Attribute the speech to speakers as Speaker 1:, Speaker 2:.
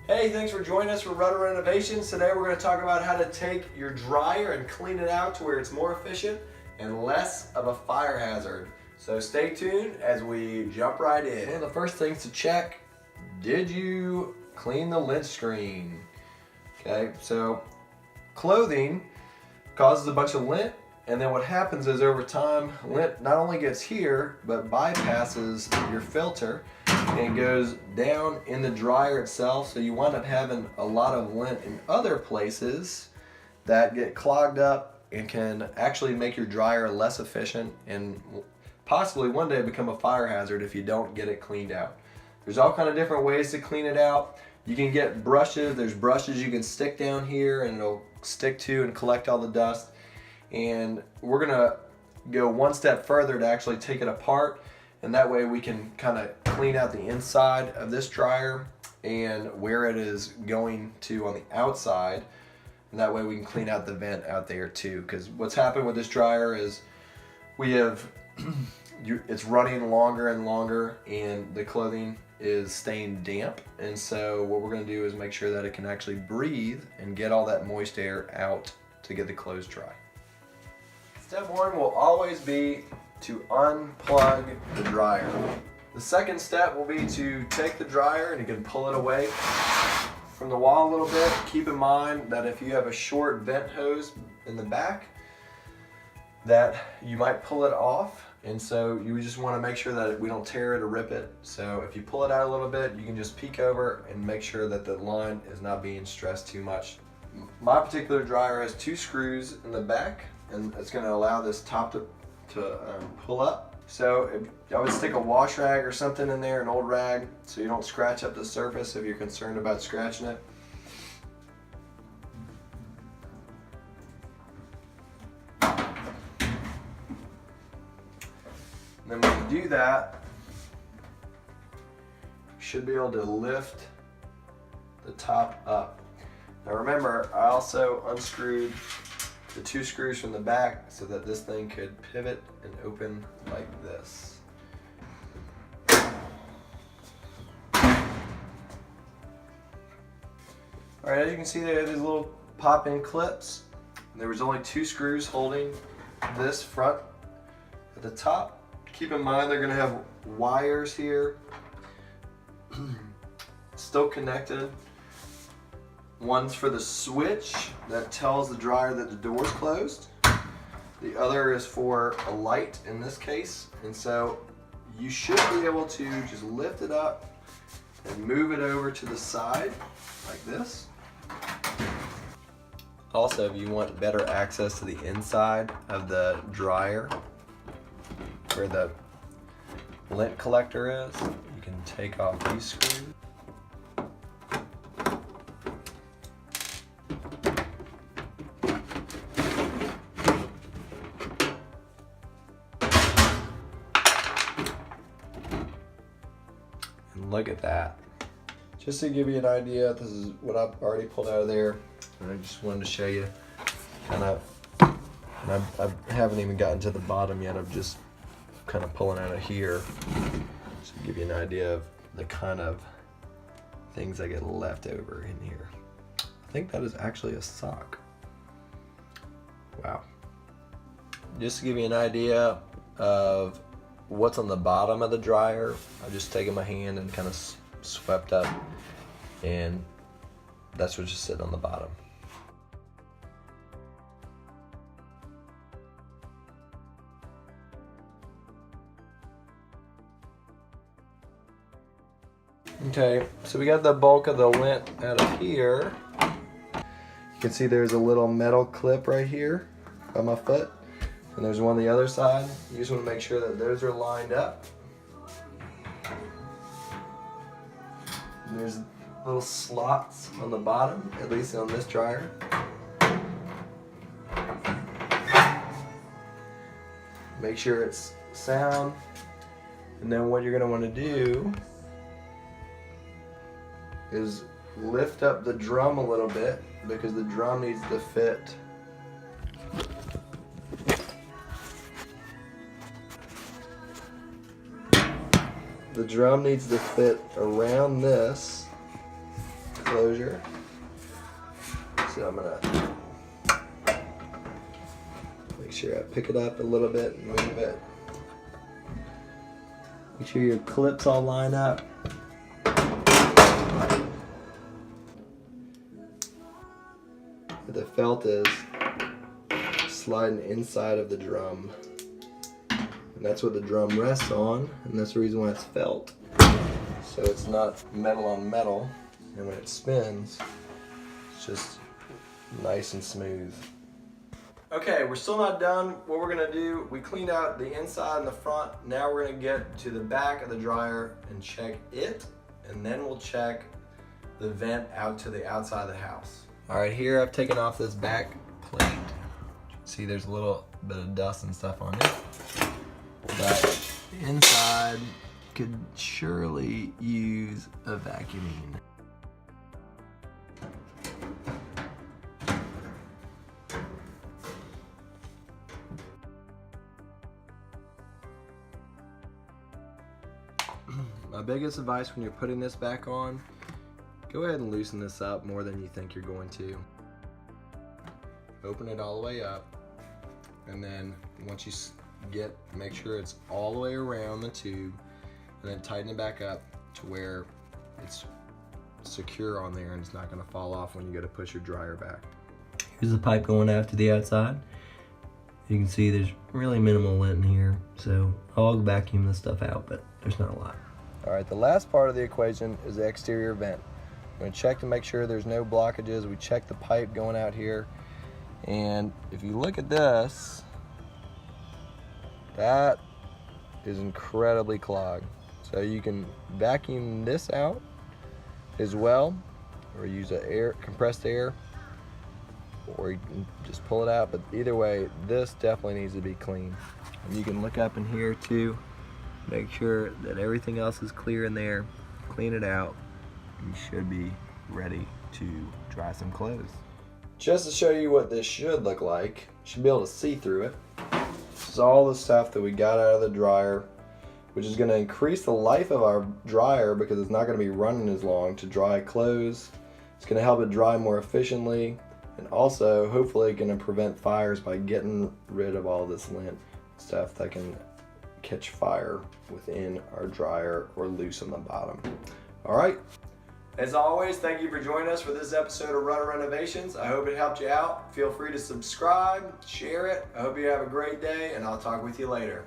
Speaker 1: Hey, thanks for joining us for Rudder Renovations. Today we're going to talk about how to take your dryer and clean it out to where it's more efficient and less of a fire hazard. So stay tuned as we jump right in. One of the first things to check, did you clean the lint screen? Okay, so clothing causes a bunch of lint, and then what happens is over time, lint not only gets here, but bypasses your filter and goes down in the dryer itself, so you wind up having a lot of lint in other places that get clogged up and can actually make your dryer less efficient and possibly one day become a fire hazard if you don't get it cleaned out. There's all kind of different ways to clean it out. You can get brushes. There's brushes you can stick down here and it'll stick to and collect all the dust. And we're gonna go one step further to actually take it apart, and that way we can kind of clean out the inside of this dryer and where it is going to on the outside, and that way we can clean out the vent out there too. Because what's happened with this dryer is we have it's running longer and longer and the clothing is staying damp, and so what we're going to do is make sure that it can actually breathe and get all that moist air out to get the clothes dry. Step one will always be to unplug the dryer. The second step will be to take the dryer and you can pull it away from the wall a little bit. Keep in mind that if you have a short vent hose in the back, that you might pull it off, and so you just want to make sure that we don't tear it or rip it. So if you pull it out a little bit, you can just peek over and make sure that the line is not being stressed too much. My particular dryer has 2 screws in the back, and it's going to allow this top to pull up. So I would stick a wash rag or something in there, an old rag, so you don't scratch up the surface if you're concerned about scratching it. And then when you do that, you should be able to lift the top up. Now remember, I also unscrewed the 2 screws from the back so that this thing could pivot and open like this. Alright, as you can see, there are these little pop-in clips. There was only 2 screws holding this front at the top. Keep in mind they're going to have wires here, still connected. One's for the switch that tells the dryer that the door's closed. The other is for a light in this case. And so you should be able to just lift it up and move it over to the side like this. Also, if you want better access to the inside of the dryer, where the lint collector is, you can take off these screws. And look at that. Just to give you an idea, this is what I've already pulled out of there. And I just wanted to show you kind of, and I haven't even gotten to the bottom yet. I'm just kind of pulling out of here just to give you an idea of the kind of things that get left over in here. I think that is actually a sock. Wow. Just to give you an idea of what's on the bottom of the dryer, I've just taken my hand and kind of swept up, and that's what's just sitting on the bottom. Okay, so we got the bulk of the lint out of here. You can see there's a little metal clip right here by my foot, and there's one on the other side. You just want to make sure that those are lined up. And there's little slots on the bottom, at least on this dryer. Make sure it's sound, and then what you're going to want to do is lift up the drum a little bit, because the drum needs to fit around this closure. So I'm gonna make sure I pick it up a little bit and move it. Make sure your clips all line up. The felt is sliding inside of the drum. And that's what the drum rests on, and that's the reason why it's felt. So it's not metal on metal, and when it spins, it's just nice and smooth. Okay, we're still not done. What we're gonna do, we cleaned out the inside and the front. Now we're gonna get to the back of the dryer and check it, and then we'll check the vent out to the outside of the house. All right, here I've taken off this back plate. See, there's a little bit of dust and stuff on it. But the inside could surely use a vacuuming. My biggest advice when you're putting this back on, go ahead and loosen this up more than you think you're going to. Open it all the way up, and then once you make sure it's all the way around the tube, and then tighten it back up to where it's secure on there and it's not going to fall off when you go to push your dryer back. Here's the pipe going out to the outside. You can see there's really minimal lint in here, so I'll vacuum this stuff out, but there's not a lot. All right, the last part of the equation is the exterior vent. I'm going to check to make sure there's no blockages. We check the pipe going out here, and if you look at this, that is incredibly clogged. So you can vacuum this out as well, or use compressed air, or you can just pull it out. But either way, this definitely needs to be clean. And you can look up in here too, make sure that everything else is clear in there, clean it out. You should be ready to dry some clothes. Just to show you what this should look like, you should be able to see through it. This is all the stuff that we got out of the dryer, which is going to increase the life of our dryer because it's not going to be running as long to dry clothes. It's going to help it dry more efficiently, and also hopefully going to prevent fires by getting rid of all this lint stuff that can catch fire within our dryer or loose on the bottom. All right. As always, thank you for joining us for this episode of Rudder Renovations. I hope it helped you out. Feel free to subscribe, share it. I hope you have a great day, and I'll talk with you later.